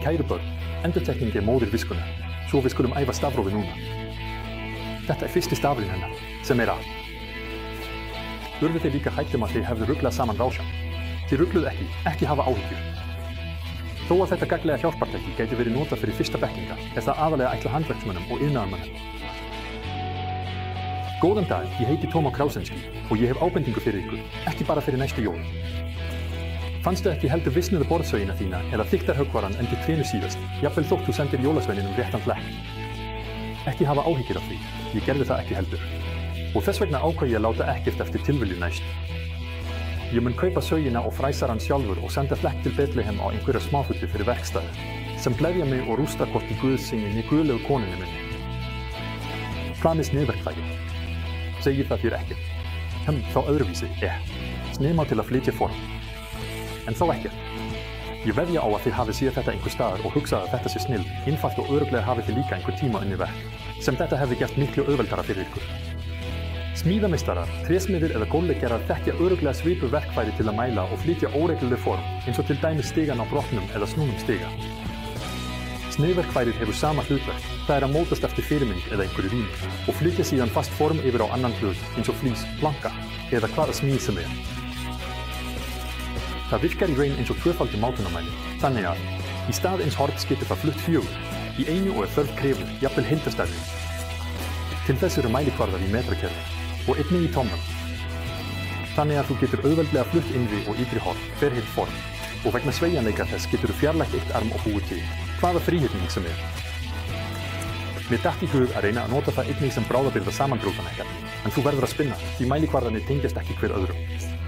Kæru börn, endurtekning móðir viskunnar, svo við skulum æfa stafrófið núna. Þetta fyrsti stafurinn hennar, sem A. Urðu þið líka hrædd að þið hefðu ruglað saman rásján? Þið rugluð ekki hafa áhyggjur. Þó að þetta gagnlega hjálpartæki gæti verið notað fyrir fyrsta bekkinga, það aðalega ætlað handverksmönnum og iðnaðarmönnum. Góðan dag, ég heiti Tóma Krásenski og ég hef ábendingu fyrir ykkur, ekki bara fyrir næstu jól. Fannstu ekki heldur visnuðu borðsauðina þína eða þyktarhöggvaran undir trénu síðast, jafnvel þótt þú sendir jólasveininum réttan flekk? Ekki hafa áhyggjur af því, ég gerði það ekki heldur. Og þess vegna ákvað ég að láta ekkert eftir tilvilju næst. Ég mun kaupa sauðina og fræsar hann sjálfur og senda flekk til Betlehem á einhverja smáfullu fyrir verkstæði, sem gleðja mig og rústa hvorki Guðsinni né guðlegu konunni minni. Hvað með sniðverkfæri? Segir það þér ekkert? Þá öðruvísi, Snið til að flytja form. En þó ekkert. Ég veðja á að þið hafið séð þetta einhver staðar og hugsað að þetta sé snill, einfalt og örugglega hafið þið líka einhver tíma unnið verk, sem þetta hefði gert miklu auðveldara fyrir ykkur. Smíðameistarar, trésmiðir eða gólfleggjarar þekkja örugglega svipuð verkfæri til að mæla og flytja óregluleg form, eins og til dæmis stigan á brotnum eða snúnum stiga. Sniðverkfærið hefur sama hlutverk, það að mótast eftir fyrirmynd eða einhverju rými og flytja síðan fast form yfir á annan hlut eins og flís, planka eða hvaða smíð sem Það virkar í raun eins og tvöfaldur mátunarmæli, þannig að í stað eins horns getur það flutt 4, í einu og þörf krefur, jafnvel heildarstærðir. Til þess eru mælikvarðar í metrakerfi og einnig í tómnum. Þannig að þú getur auðveldlega flutt innri og ytri horn, ferheilt form, og vegna sveigjanleika þess getur þú fjarlægt eitt arm og búið til, hvaða þríhyrning sem Mér datt í hug að reyna að nota það einnig sem bráðabirgða samanbrjótanekjar, en þú verður að spinna, því mælikvarðarnir tengjast ekki hver öðrum.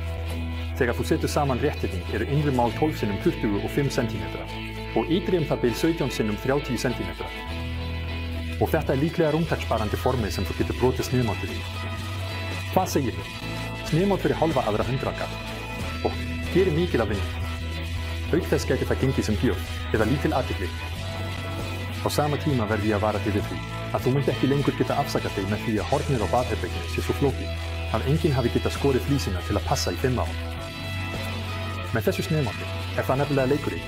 Þegar þú setur saman rétthyrning eru innri mál 12 sinnum 25 cm og ytri það bil 17 sinnum 30 cm. Og þetta líklega rúmtakssparandi formið sem þú getur brotið sniðmátið í. Hvað segir þið? Sniðmát fyrir hálfa aðra 100 gall. Og gerir mikil af vinnu. Auk þess gæti það gengið sem gjöf eða lítil athygli. Á sama tíma verði ég að vara þig við því að þú myndi ekki lengur geta afsakað þig með því að hornið á baðherberginu sé svo flókið að enginn hafi getað skorið flísina til að passa í 5 ár. Með þessu sniðmáti það nefnilega leikur í.